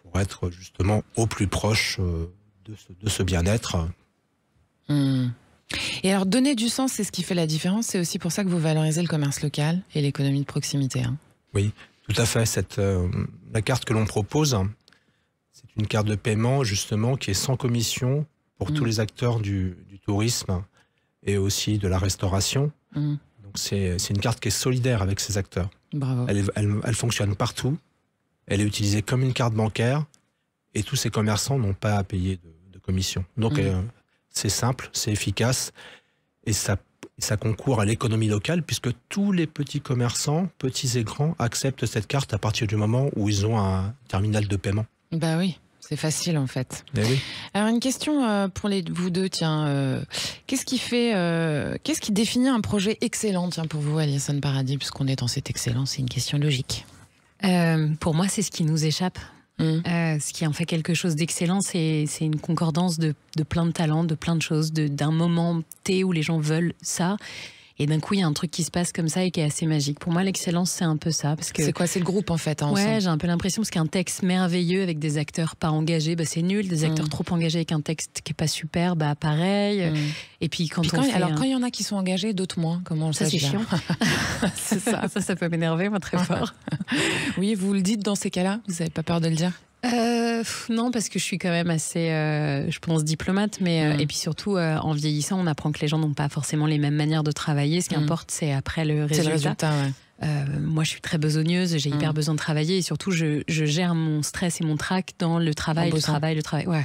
pour être justement au plus proche de ce bien-être. Et alors, donner du sens, c'est ce qui fait la différence. C'est aussi pour ça que vous valorisez le commerce local et l'économie de proximité. Oui, tout à fait. La carte que l'on propose, C'est une carte de paiement, justement, qui est sans commission pour tous les acteurs du tourisme et aussi de la restauration. Donc, c'est une carte qui est solidaire avec ces acteurs. Bravo. Elle fonctionne partout. Elle est utilisée comme une carte bancaire et tous ces commerçants n'ont pas à payer de commission. Donc, c'est simple, c'est efficace et ça concourt à l'économie locale puisque tous les petits commerçants, petits et grands, acceptent cette carte à partir du moment où ils ont un terminal de paiement. Bah oui, c'est facile en fait. Eh oui. Alors une question pour vous deux, tiens. Qu'est-ce qui définit un projet excellent, tiens, pour vous, Alison Paradis, puisqu'on est dans cette excellence, c'est une question logique. Pour moi, c'est ce qui nous échappe. Ce qui en fait quelque chose d'excellent, c'est une concordance de plein de talents, de plein de choses, d'un moment T où les gens veulent ça. Et d'un coup, il y a un truc qui se passe comme ça et qui est assez magique. Pour moi, l'excellence, c'est un peu ça. C'est quoi? C'est le groupe, en fait, hein, ouais, j'ai un peu l'impression, parce qu'un texte merveilleux avec des acteurs pas engagés, bah, c'est nul. Des acteurs trop engagés avec un texte qui est pas super, bah, pareil. Et puis, quand il y en a qui sont engagés, d'autres moins, comment on le ça, c'est chiant. C'est ça. Ça peut m'énerver, moi, très fort. Oui, vous le dites dans ces cas-là? Vous n'avez pas peur de le dire? Non, parce que je suis quand même assez, je pense, diplomate, mais et puis surtout, en vieillissant, on apprend que les gens n'ont pas forcément les mêmes manières de travailler. Ce qui importe, c'est après le résultat. C'est le résultat, ouais. Moi, je suis très besogneuse, j'ai hyper besoin de travailler et surtout, je gère mon stress et mon trac dans le travail, le travail. Ouais.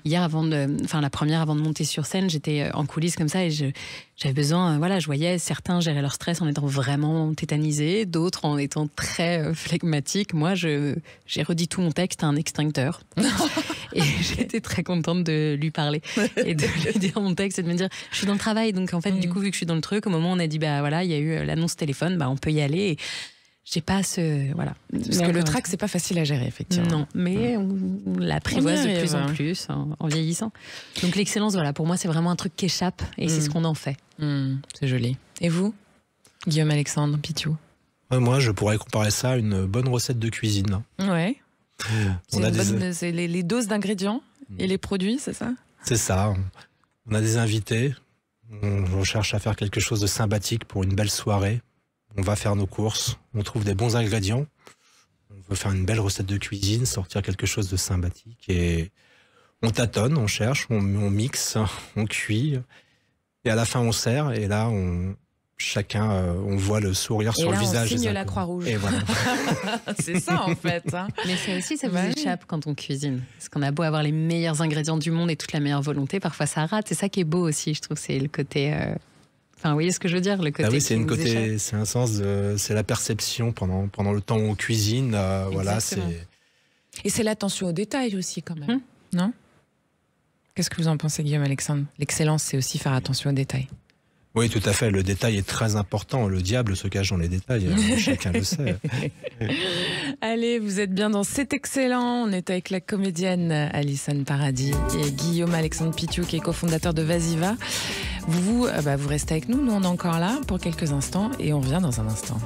Hier, la première, avant de monter sur scène, j'étais en coulisses comme ça et j'avais besoin, je voyais certains gérer leur stress en étant vraiment tétanisés, d'autres en étant très flegmatiques. Moi, j'ai redit tout mon texte à un extincteur. Et j'étais très contente de lui parler et de lui dire mon texte et de me dire, je suis dans le travail, donc en fait, du coup, vu que je suis dans le truc, au moment où on a dit, il y a eu l'annonce téléphone, on peut y aller. Et j'ai pas ce. Voilà. Parce que le trac, c'est pas facile à gérer, effectivement. Non, mais on l'apprivoise de plus en plus en vieillissant. Donc l'excellence, pour moi, c'est vraiment un truc qui échappe et c'est ce qu'on en fait. C'est joli. Et vous, Guillaume Alexandre Pitiou? Moi, je pourrais comparer ça à une bonne recette de cuisine. Ouais. C'est les doses d'ingrédients et les produits, c'est ça? C'est ça. On a des invités. On cherche à faire quelque chose de sympathique pour une belle soirée. On va faire nos courses. On trouve des bons ingrédients. On veut faire une belle recette de cuisine, sortir quelque chose de sympathique. Et on tâtonne, on cherche, on mixe, on cuit. Et à la fin, on sert. Et là, chacun, on voit le sourire sur le visage. Et là, on signe la Croix-Rouge. Et voilà. C'est ça, en fait. Hein. Mais ça aussi, ça vous échappe quand on cuisine. Parce qu'on a beau avoir les meilleurs ingrédients du monde et toute la meilleure volonté, parfois ça rate. C'est ça qui est beau aussi, je trouve. C'est le côté... Enfin, vous voyez ce que je veux dire, le côté. Oui, c'est un sens c'est la perception pendant le temps où on cuisine. Et c'est l'attention aux détails aussi, quand même. Non? Qu'est-ce que vous en pensez, Guillaume Alexandre? L'excellence, c'est aussi faire attention aux détails. Oui, tout à fait. Le détail est très important. Le diable se cache dans les détails. Chacun le sait. Allez, vous êtes bien dans C'est excellent. On est avec la comédienne Alison Paradis et Guillaume Alexandre Pitiou, qui est cofondateur de Vasiva. Vous restez avec nous. Nous, on est encore là pour quelques instants et on revient dans un instant.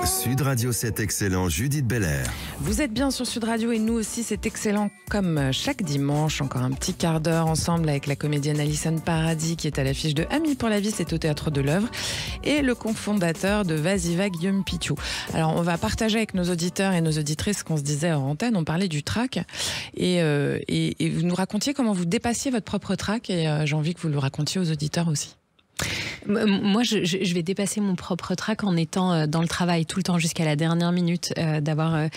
Sud Radio, c'est excellent, Judith Belair. Vous êtes bien sur Sud Radio et nous aussi, c'est excellent comme chaque dimanche. Encore un petit quart d'heure ensemble avec la comédienne Alison Paradis qui est à l'affiche de Amis pour la vie, c'est au Théâtre de l'Œuvre, et le cofondateur de Vasiva, Guillaume Pitiou. Alors, on va partager avec nos auditeurs et nos auditrices ce qu'on se disait en antenne. On parlait du trac et vous nous racontiez comment vous dépassiez votre propre trac et j'ai envie que vous le racontiez aux auditeurs aussi. Moi, je vais dépasser mon propre trac en étant dans le travail tout le temps jusqu'à la dernière minute, d'avoir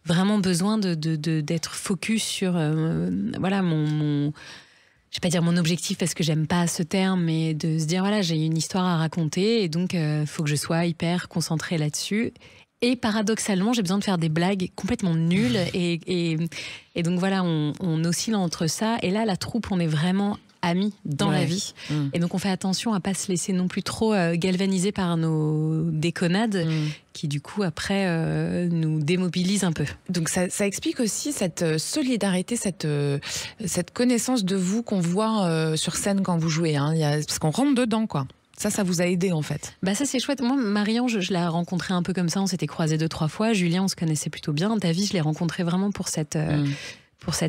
vraiment besoin d'être focus sur mon je vais pas dire mon objectif parce que j'aime pas ce terme, mais de se dire j'ai une histoire à raconter et donc faut que je sois hyper concentrée là-dessus. Et paradoxalement, j'ai besoin de faire des blagues complètement nulles et donc on oscille entre ça. Et là, la troupe, on est vraiment amis dans la vie. Et donc on fait attention à pas se laisser non plus trop galvaniser par nos déconnades qui du coup après nous démobilisent un peu. Donc ça explique aussi cette solidarité, cette connaissance de vous qu'on voit sur scène quand vous jouez, hein. Parce qu'on rentre dedans, quoi. Ça vous a aidé en fait. Ça c'est chouette. Moi, Marion, je l'ai rencontrée un peu comme ça, on s'était croisés 2-3 fois. Julien, on se connaissait plutôt bien. David, je l'ai rencontré vraiment pour cette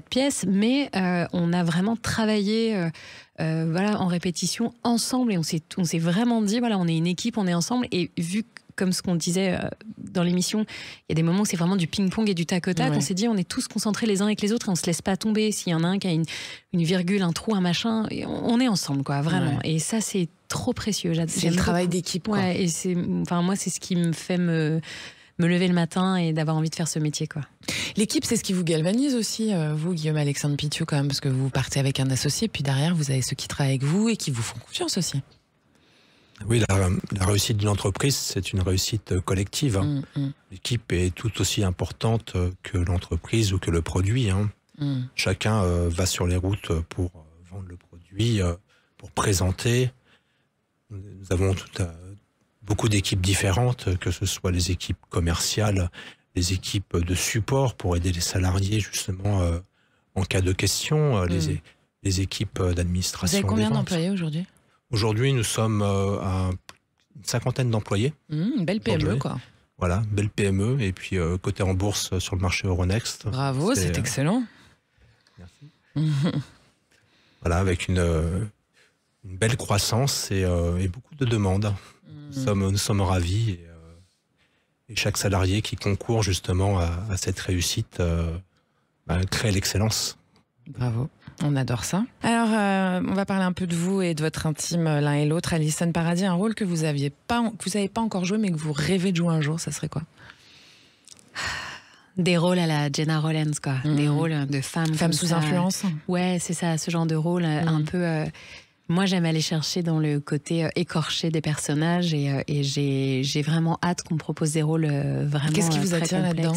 pièce, mais on a vraiment travaillé en répétition ensemble et on s'est vraiment dit on est une équipe, on est ensemble, et vu comme ce qu'on disait dans l'émission, il y a des moments où c'est vraiment du ping-pong et du tac au tac. On s'est dit, on est tous concentrés les uns avec les autres et on se laisse pas tomber. S'il y en a un qui a une virgule, un trou, un machin, on est ensemble, quoi, vraiment. Et ça, c'est trop précieux. C'est le travail d'équipe, quoi. Ouais, et moi, c'est ce qui me fait me lever le matin et d'avoir envie de faire ce métier, quoi. L'équipe, c'est ce qui vous galvanise aussi, vous, Guillaume Alexandre Pithieu, quand même, parce que vous partez avec un associé, puis derrière, vous avez ceux qui travaillent avec vous et qui vous font confiance aussi. Oui, la réussite d'une entreprise, c'est une réussite collective. L'équipe est tout aussi importante que l'entreprise ou que le produit. Chacun va sur les routes pour vendre le produit, pour présenter. Nous avons beaucoup d'équipes différentes, que ce soit les équipes commerciales, les équipes de support pour aider les salariés justement en cas de questions, les équipes d'administration. Vous avez combien d'employés aujourd'hui ? Aujourd'hui, nous sommes à une 50aine d'employés. Une belle PME, quoi. Voilà, belle PME, et puis côté en bourse sur le marché Euronext. Bravo, c'est excellent. Merci. Voilà, avec une belle croissance et beaucoup de demandes. Nous sommes ravis et chaque salarié qui concourt justement à cette réussite crée l'excellence. Bravo, on adore ça. Alors, on va parler un peu de vous et de votre intime l'un et l'autre. Alison Paradis, un rôle que vous n'avez pas encore joué mais que vous rêvez de jouer un jour, ça serait quoi ? Des rôles à la Gena Rowlands, quoi. Des rôles de femmes sous influence. Ouais, c'est ça, ce genre de rôle un peu... Moi, j'aime aller chercher dans le côté écorché des personnages et j'ai vraiment hâte qu'on me propose des rôles vraiment Qu'est-ce qui vous attire là-dedans ?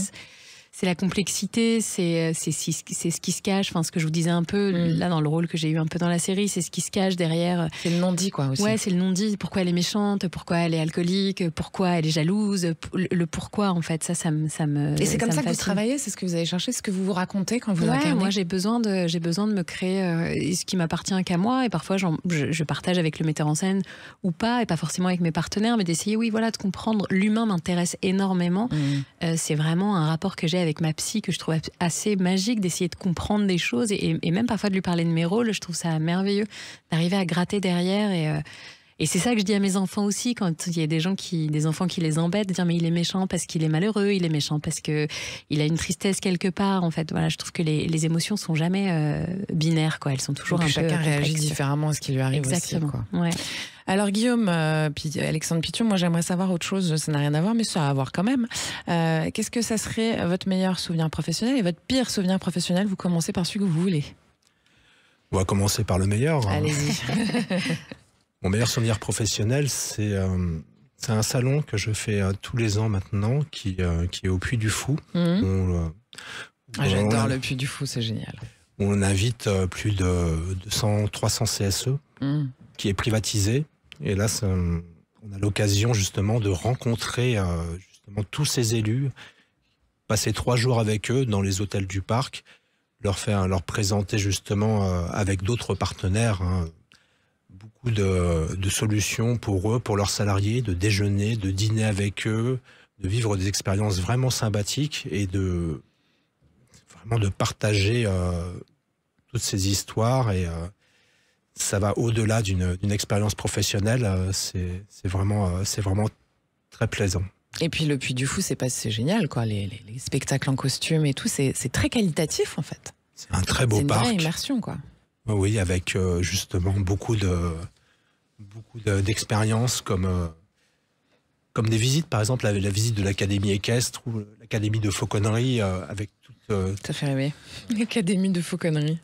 C'est la complexité, c'est ce qui se cache, enfin ce que je vous disais un peu là dans le rôle que j'ai eu un peu dans la série, c'est ce qui se cache derrière. C'est le non-dit, quoi, aussi. Ouais, c'est le non-dit. Pourquoi elle est méchante, pourquoi elle est alcoolique, pourquoi elle est jalouse, le pourquoi en fait, ça me. Et c'est comme ça que vous travaillez, c'est ce que vous allez chercher, ce que vous vous racontez quand vous incarnez. Moi j'ai besoin de me créer ce qui m'appartient qu'à moi, et parfois je partage avec le metteur en scène ou pas, et pas forcément avec mes partenaires, mais d'essayer de comprendre. L'humain m'intéresse énormément. C'est vraiment un rapport que j'ai avec ma psy que je trouve assez magique, d'essayer de comprendre des choses et même parfois de lui parler de mes rôles. Je trouve ça merveilleux d'arriver à gratter derrière et c'est ça que je dis à mes enfants aussi quand il y a des enfants qui les embêtent, de dire mais il est méchant parce qu'il est malheureux, il est méchant parce que il a une tristesse quelque part. En fait, voilà, je trouve que les émotions sont jamais binaires, quoi. Elles sont toujours un peu chacun complexes. réagit différemment à ce qui lui arrive. Exactement. Aussi, quoi. Ouais. Alors Guillaume, puis Alexandre Pithieu, moi j'aimerais savoir autre chose, ça n'a rien à voir, mais ça a à voir quand même. Qu'est-ce que ça serait votre meilleur souvenir professionnel et votre pire souvenir professionnel ? Vous commencez par celui que vous voulez. On va commencer par le meilleur. Allez-y. Mon meilleur souvenir professionnel, c'est un salon que je fais tous les ans maintenant, qui est au Puy du Fou. J'adore le Puy du Fou, c'est génial. On invite plus de 300 CSE, qui est privatisé. Et là, on a l'occasion justement de rencontrer justement tous ces élus, passer 3 jours avec eux dans les hôtels du parc, leur présenter justement avec d'autres partenaires beaucoup de solutions pour eux, pour leurs salariés, de déjeuner, de dîner avec eux, de vivre des expériences vraiment sympathiques et de partager toutes ces histoires. Et ça va au-delà d'une expérience professionnelle. C'est vraiment très plaisant. Et puis le Puy du Fou, c'est génial, quoi. Les spectacles en costume et tout, c'est très qualitatif en fait. C'est un très beau parc. C'est une vraie immersion, quoi. Oui, avec justement beaucoup d'expériences comme des visites, par exemple la visite de l'Académie équestre ou l'Académie de fauconnerie avec toute... Ça fait rêver. L'Académie de fauconnerie.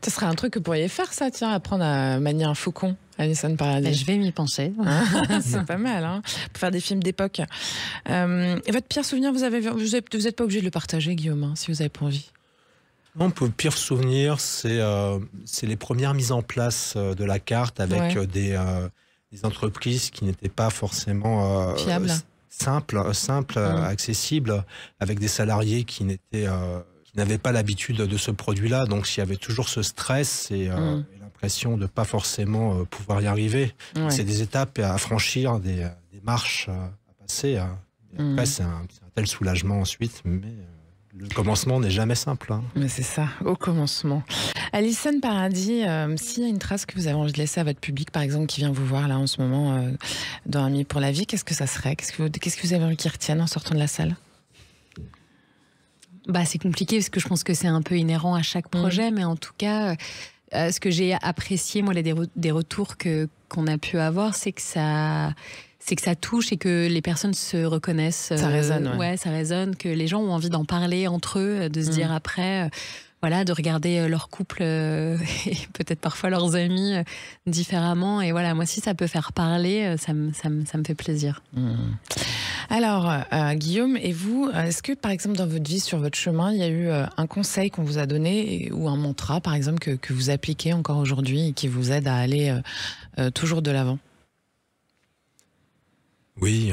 Ça serait un truc que vous pourriez faire, ça, tiens, apprendre à manier un faucon, Alison Paradis. Je vais m'y pencher. C'est pas mal, hein, pour faire des films d'époque. Et votre pire souvenir, vous êtes pas obligé de le partager, Guillaume, hein, si vous n'avez pas envie. Non, le pire souvenir, c'est les premières mises en place de la carte avec des entreprises qui n'étaient pas forcément fiables, simples, accessibles, avec des salariés qui n'avaient pas l'habitude de ce produit-là. Donc, il y avait toujours ce stress et l'impression de pas forcément pouvoir y arriver. C'est des étapes à franchir, des marches à passer. Et après, c'est un tel soulagement ensuite, mais le commencement n'est jamais simple. Hein. Mais c'est ça, au commencement. Alison Paradis, s'il y a une trace que vous avez envie de laisser à votre public, par exemple, qui vient vous voir là en ce moment dans Amis pour la vie, qu'est-ce que ça serait ? Qu'est-ce que vous avez envie qu'ils retiennent en sortant de la salle ? C'est compliqué parce que je pense que c'est un peu inhérent à chaque projet, mais en tout cas, ce que j'ai apprécié, moi, des retours qu'on a pu avoir, c'est que ça touche et que les personnes se reconnaissent. Ça résonne, ouais, ça résonne, que les gens ont envie d'en parler entre eux, de se dire après, voilà, de regarder leur couple et peut-être parfois leurs amis différemment. Et voilà, moi, si ça peut faire parler, ça me fait plaisir. Alors, Guillaume, et vous, est-ce que, par exemple, dans votre vie, sur votre chemin, il y a eu un conseil qu'on vous a donné ou un mantra, par exemple, que vous appliquez encore aujourd'hui et qui vous aide à aller toujours de l'avant ? Oui,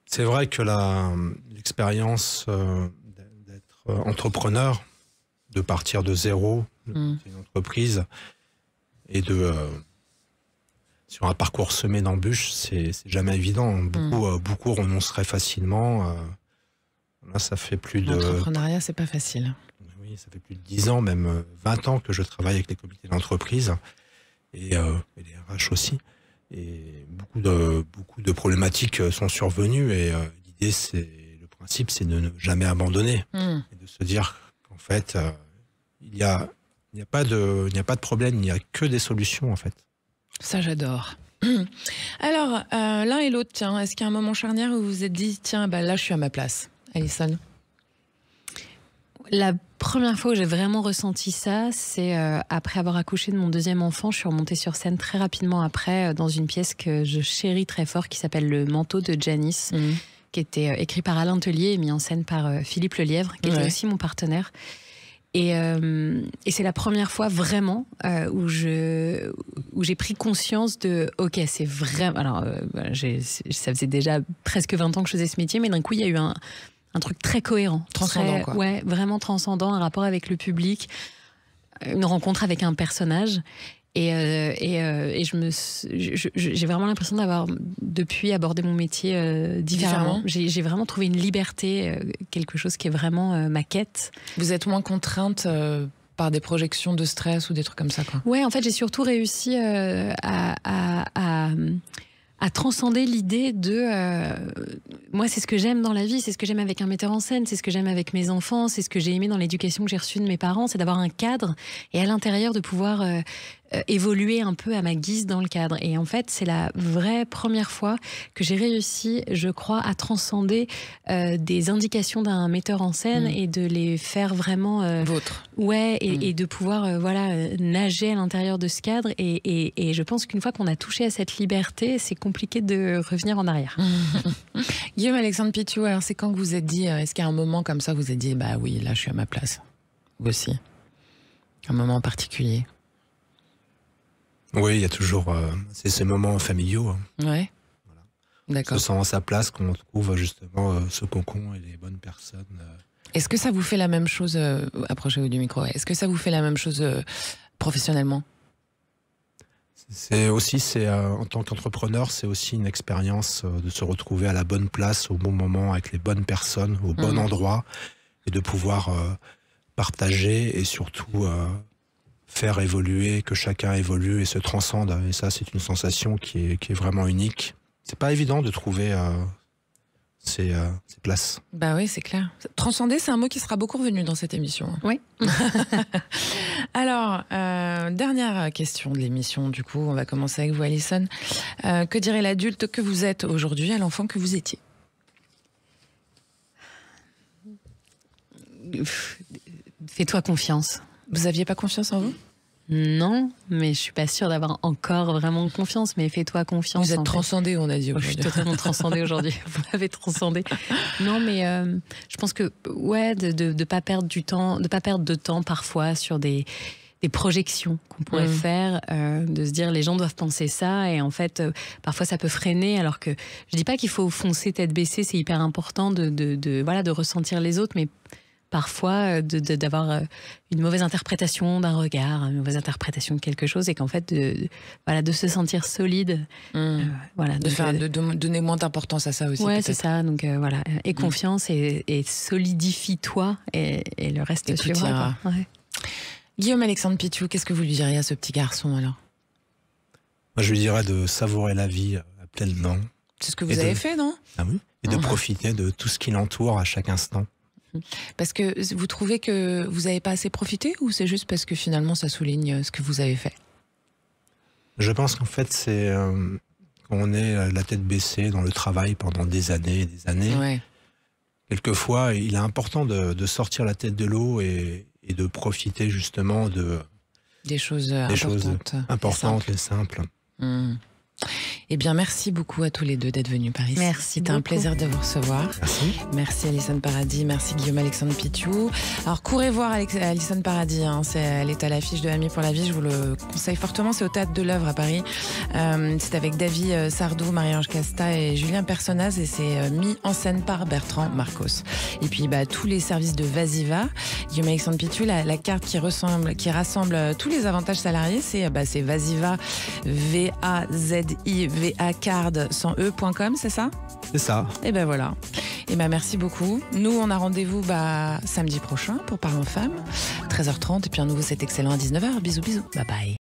c'est vrai que l'expérience d'être entrepreneur, de partir de zéro, de monter une entreprise et sur un parcours semé d'embûches, c'est jamais évident. Beaucoup renonceraient facilement. Là, ça fait plus de... L'entrepreneuriat, c'est pas facile. Oui, ça fait plus de 10 ans, même 20 ans que je travaille avec les comités d'entreprise et les RH aussi. Et beaucoup de problématiques sont survenues et l'idée, le principe, c'est de ne jamais abandonner et de se dire qu'en fait, il n'y a pas de problème, il n'y a que des solutions en fait. Ça, j'adore. Alors, l'un et l'autre, tiens, est-ce qu'il y a un moment charnière où vous vous êtes dit, tiens, là, je suis à ma place, Alison ? La première fois où j'ai vraiment ressenti ça, c'est après avoir accouché de mon deuxième enfant. Je suis remontée sur scène très rapidement après dans une pièce que je chéris très fort qui s'appelle Le Manteau de Janice, qui était écrit par Alain Tellier et mis en scène par Philippe Lelièvre, qui était aussi mon partenaire. Et c'est la première fois vraiment où j'ai pris conscience de ok, c'est vraiment. Alors, ça faisait déjà presque 20 ans que je faisais ce métier, mais d'un coup, il y a eu un truc très cohérent. Transcendant, quoi. Ouais, vraiment transcendant, un rapport avec le public, une rencontre avec un personnage. Et j'ai vraiment l'impression d'avoir, depuis, abordé mon métier différemment. J'ai vraiment trouvé une liberté, quelque chose qui est vraiment ma quête. Vous êtes moins contrainte par des projections de stress ou des trucs comme ça, quoi. Ouais, en fait, j'ai surtout réussi à transcender l'idée de... moi, c'est ce que j'aime dans la vie, c'est ce que j'aime avec un metteur en scène, c'est ce que j'aime avec mes enfants, c'est ce que j'ai aimé dans l'éducation que j'ai reçue de mes parents, c'est d'avoir un cadre et à l'intérieur de pouvoir évoluer un peu à ma guise dans le cadre. Et en fait, c'est la vraie première fois que j'ai réussi, je crois, à transcender des indications d'un metteur en scène et de les faire vraiment... Vôtre. Ouais, et de pouvoir nager à l'intérieur de ce cadre. Et je pense qu'une fois qu'on a touché à cette liberté, c'est compliqué de revenir en arrière. Guillaume Alexandre Pithiou, alors c'est quand que vous êtes dit, est-ce qu'il y a un moment comme ça que vous vous êtes dit, bah oui, là je suis à ma place? Vous aussi? Un moment en particulier? Oui, il y a toujours ces moments familiaux. Ouais. Voilà. D'accord. Se sent à sa place, qu'on trouve justement ce cocon et les bonnes personnes. Est-ce que ça vous fait la même chose, approchez-vous du micro, est-ce que ça vous fait la même chose professionnellement? C'est aussi, en tant qu'entrepreneur, c'est aussi une expérience de se retrouver à la bonne place, au bon moment, avec les bonnes personnes, au bon endroit, et de pouvoir partager et surtout faire évoluer, que chacun évolue et se transcende. Et ça, c'est une sensation qui est vraiment unique. C'est pas évident de trouver ces places. Bah oui, c'est clair. Transcender, c'est un mot qui sera beaucoup revenu dans cette émission. Oui. Alors, dernière question de l'émission, du coup, on va commencer avec vous, Alison. Que dirait l'adulte que vous êtes aujourd'hui à l'enfant que vous étiez? Fais-toi confiance. Vous aviez pas confiance en vous? Non, mais je suis pas sûre d'avoir encore vraiment confiance, mais fais-toi confiance. Vous êtes transcendée, on a dit. Je suis totalement transcendée aujourd'hui. Vous m'avez transcendée. Non, mais je pense que, ouais, de pas perdre du temps, de pas perdre de temps parfois sur des projections qu'on pourrait faire, de se dire les gens doivent penser ça, et en fait, parfois ça peut freiner, alors que je dis pas qu'il faut foncer tête baissée, c'est hyper important de ressentir les autres, mais parfois d'avoir une mauvaise interprétation d'un regard, une mauvaise interprétation de quelque chose, et qu'en fait de se sentir solide, de donner moins d'importance à ça aussi. Ouais, c'est ça. Donc voilà, et confiance et solidifie-toi et le reste suivra. Ouais. Guillaume Alexandre Pitiou, qu'est-ce que vous lui diriez à ce petit garçon alors? Moi, je lui dirais de savourer la vie à pleines dents. C'est ce que vous avez fait, non? Ah oui. Et de profiter de tout ce qui l'entoure à chaque instant. Parce que vous trouvez que vous n'avez pas assez profité, ou c'est juste parce que finalement ça souligne ce que vous avez fait? Je pense qu'en fait, c'est quand on est la tête baissée dans le travail pendant des années et des années. Ouais. Quelquefois, il est important de sortir la tête de l'eau et de profiter justement des choses importantes et simples. Eh bien, merci beaucoup à tous les deux d'être venus par ici. Merci. C'était un plaisir de vous recevoir. Merci. Merci Alison Paradis, merci Guillaume Alexandre Pitiou. Alors, courez voir Alison Paradis, elle est à l'affiche de Amis pour la vie, je vous le conseille fortement. C'est au Théâtre de l'Œuvre à Paris. C'est avec David Sardou, Marie-Ange Casta et Julien Personnaz, et c'est mis en scène par Bertrand Marcos. Et puis, tous les services de Vaziva. Guillaume Alexandre Pitiou, la carte qui rassemble tous les avantages salariés, c'est Vaziva, VAZIVA-card sans e.com, c'est ça? C'est ça. Et ben voilà. Et ben merci beaucoup. Nous, on a rendez-vous samedi prochain pour Parlons Femmes, 13h30, et puis un nouveau C'est excellent à 19h. Bisous, bisous. Bye bye.